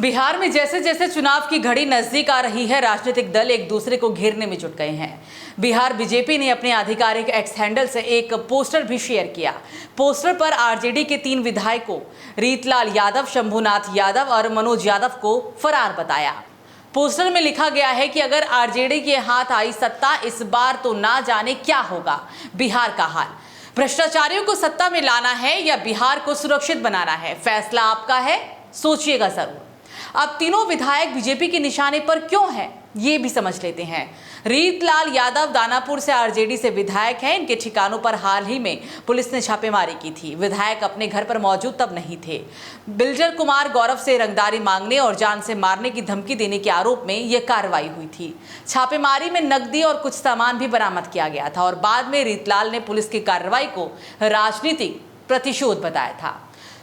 बिहार में जैसे जैसे चुनाव की घड़ी नजदीक आ रही है, राजनीतिक दल एक दूसरे को घेरने में जुट गए हैं। बिहार बीजेपी ने अपने आधिकारिक एक्स हैंडल से एक पोस्टर भी शेयर किया। पोस्टर पर आरजेडी के 3 विधायकों रीतलाल यादव, शंभुनाथ यादव और मनोज यादव को फरार बताया। पोस्टर में लिखा गया है कि अगर आरजेडी के हाथ आई सत्ता, इस बार तो ना जाने क्या होगा बिहार का हाल। भ्रष्टाचारियों को सत्ता में लाना है या बिहार को सुरक्षित बनाना है, फैसला आपका है, सोचिएगा जरूर। अब तीनों विधायक बीजेपी के निशाने पर क्यों हैं, ये भी समझ लेते हैं। रीतलाल यादव दानापुर से आरजेडी से विधायक हैं। इनके ठिकानों पर हाल ही में पुलिस ने छापेमारी की थी। विधायक अपने घर पर मौजूद तब नहीं थे। बिल्डर कुमार गौरव से रंगदारी मांगने और जान से मारने की धमकी देने के आरोप में यह कार्रवाई हुई थी। छापेमारी में नकदी और कुछ सामान भी बरामद किया गया था और बाद में रीतलाल ने पुलिस की कार्रवाई को राजनीतिक प्रतिशोध बताया था।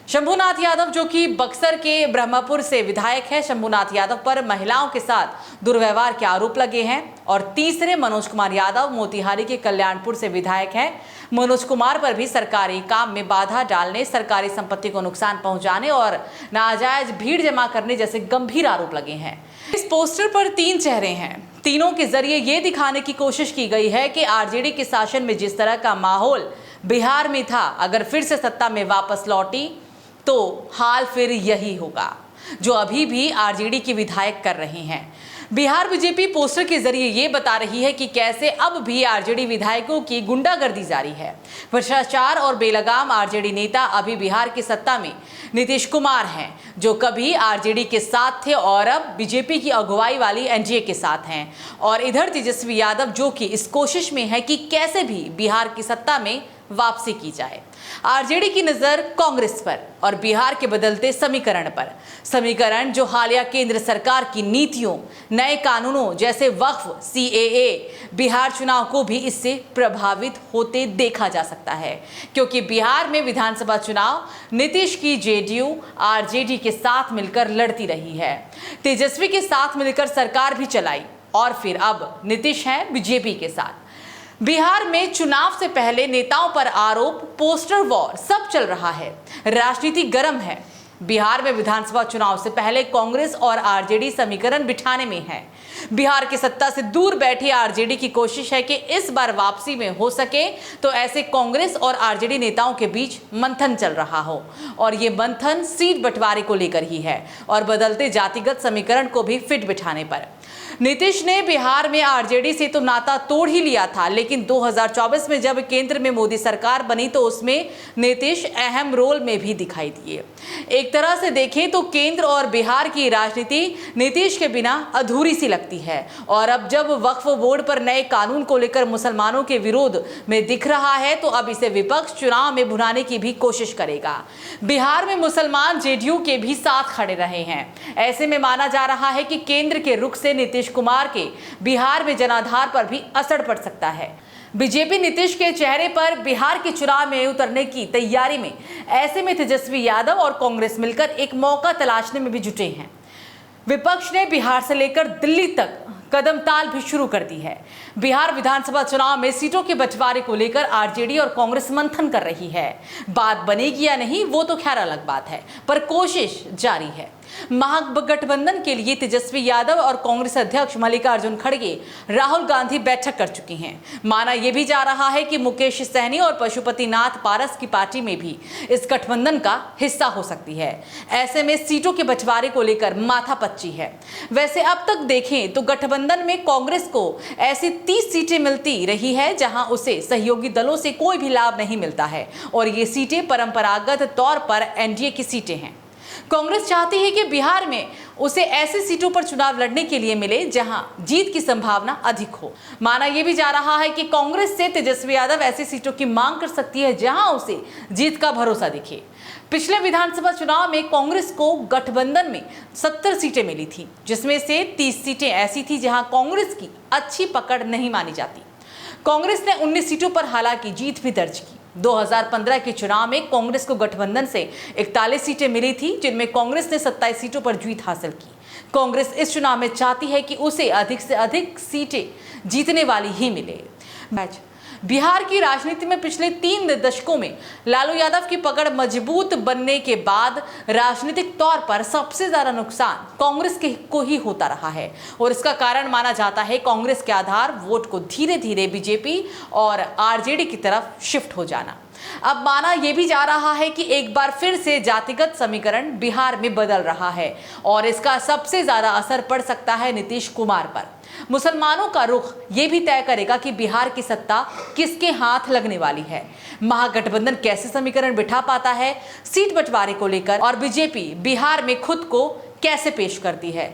शंभुनाथ यादव, जो कि बक्सर के ब्रह्मपुर से विधायक है, शंभुनाथ यादव पर महिलाओं के साथ दुर्व्यवहार के आरोप लगे हैं। और तीसरे मनोज कुमार यादव मोतिहारी के कल्याणपुर से विधायक हैं। मनोज कुमार पर भी सरकारी काम में बाधा डालने, सरकारी संपत्ति को नुकसान पहुंचाने और नाजायज भीड़ जमा करने जैसे गंभीर आरोप लगे हैं। इस पोस्टर पर 3 चेहरे हैं। तीनों के जरिए ये दिखाने की कोशिश की गई है कि आरजेडी के शासन में जिस तरह का माहौल बिहार में था, अगर फिर से सत्ता में वापस लौटी तो हाल फिर यही होगा जो अभी भी आरजेडी के विधायक कर रहे हैं। बिहार बीजेपी पोस्टर के जरिए ये बता रही है कि कैसे अब भी आरजेडी विधायकों की गुंडागर्दी जारी है। भ्रष्टाचार और बेलगाम आरजेडी नेता अभी बिहार की सत्ता में नीतीश कुमार हैं, जो कभी आरजेडी के साथ थे और अब बीजेपी की अगुवाई वाली एनडीए के साथ हैं। और इधर तेजस्वी यादव, जो कि इस कोशिश में है कि कैसे भी बिहार की सत्ता में वापसी की जाए। आरजेडी की नजर कांग्रेस पर और बिहार के बदलते समीकरण जो हालिया केंद्र सरकार की नीतियों, नए कानूनों जैसे वक्फ, सीएए, बिहार चुनाव को भी इससे प्रभावित होते देखा जा सकता है, क्योंकि बिहार में विधानसभा चुनाव नीतीश की जेडीयू आरजेडी के साथ मिलकर लड़ती रही है। तेजस्वी के साथ मिलकर सरकार भी चलाई और फिर अब नीतीश है बीजेपी के साथ। बिहार में चुनाव से पहले नेताओं पर आरोप, पोस्टर वॉर सब चल रहा है। राजनीति गर्म है। बिहार में विधानसभा चुनाव से पहले कांग्रेस और आरजेडी समीकरण बिठाने में है। बिहार की सत्ता से दूर बैठी आरजेडी की कोशिश है कि इस बार वापसी में हो सके तो ऐसे कांग्रेस और आरजेडी नेताओं के बीच मंथन चल रहा हो, और ये मंथन सीट बंटवारे को लेकर ही है और बदलते जातिगत समीकरण को भी फिट बिठाने पर। नीतीश ने बिहार में आरजेडी से तो नाता तोड़ ही लिया था, लेकिन 2024 में जब केंद्र में मोदी सरकार बनी तो उसमें नीतीश अहम रोल में भी दिखाई दिए। एक तरह से देखें तो केंद्र और बिहार की राजनीति नीतीश के बिना अधूरी सी लगती है। और अब जब वक्फ बोर्ड पर नए कानून को लेकर मुसलमानों के विरोध में दिख रहा है, तो अब इसे विपक्ष चुनाव में भुनाने की भी कोशिश करेगा। बिहार में मुसलमान जेडीयू के भी साथ खड़े रहे हैं। ऐसे में माना जा रहा है कि केंद्र के रुख से नीतीश कुमार के बिहार में जनाधार पर भी असर पड़ सकता है। बीजेपी नीतीश के चेहरे पर बिहार के चुनाव में उतरने की तैयारी में, ऐसे में तेजस्वी यादव और कांग्रेस मिलकर एक मौका तलाशने में भी जुटे हैं। विपक्ष ने बिहार से लेकर दिल्ली तक कदम ताल भी शुरू कर दी है। बिहार विधानसभा चुनाव में सीटों के बंटवारे को लेकर आरजेडी और कांग्रेस मंथन कर रही है। बात बनेगी या नहीं वो तो खैर अलग बात है, पर कोशिश जारी है। महागठबंधन के लिए तेजस्वी यादव और कांग्रेस अध्यक्ष मल्लिकार्जुन खड़गे, राहुल गांधी बैठक कर चुकी हैं। माना यह भी जा रहा है कि मुकेश सहनी और पशुपतिनाथ पारस की पार्टी में भी इस गठबंधन का हिस्सा हो सकती है। ऐसे में सीटों के बंटवारे को लेकर माथापच्ची है। वैसे अब तक देखें तो गठबंधन में कांग्रेस को ऐसी 30 सीटें मिलती रही है जहां उसे सहयोगी दलों से कोई भी लाभ नहीं मिलता है, और ये सीटें परंपरागत तौर पर एनडीए की सीटें हैं। कांग्रेस चाहती है कि बिहार में उसे ऐसी सीटों पर चुनाव लड़ने के लिए मिले जहां जीत की संभावना अधिक हो। माना यह भी जा रहा है कि कांग्रेस से तेजस्वी यादव ऐसी सीटों की मांग कर सकती है जहां उसे जीत का भरोसा दिखे। पिछले विधानसभा चुनाव में कांग्रेस को गठबंधन में 70 सीटें मिली थी, जिसमें से 30 सीटें ऐसी थी जहां कांग्रेस की अच्छी पकड़ नहीं मानी जाती। कांग्रेस ने 19 सीटों पर हालांकि जीत भी दर्ज की। 2015 के चुनाव में कांग्रेस को गठबंधन से 41 सीटें मिली थी, जिनमें कांग्रेस ने 27 सीटों पर जीत हासिल की। कांग्रेस इस चुनाव में चाहती है कि उसे अधिक से अधिक सीटें जीतने वाली ही मिले। बिहार की राजनीति में पिछले 3 दशकों में लालू यादव की पकड़ मजबूत बनने के बाद राजनीतिक तौर पर सबसे ज्यादा नुकसान कांग्रेस को ही होता रहा है और इसका कारण माना जाता है कांग्रेस के आधार वोट को धीरे धीरे बीजेपी और आरजेडी की तरफ शिफ्ट हो जाना। अब माना यह भी जा रहा है कि एक बार फिर से जातिगत समीकरण बिहार में बदल रहा है और इसका सबसे ज्यादा असर पड़ सकता है नीतीश कुमार पर। मुसलमानों का रुख यह भी तय करेगा कि बिहार की सत्ता किसके हाथ लगने वाली है, महागठबंधन कैसे समीकरण बिठा पाता है सीट बंटवारे को लेकर और बीजेपी बिहार में खुद को कैसे पेश करती है।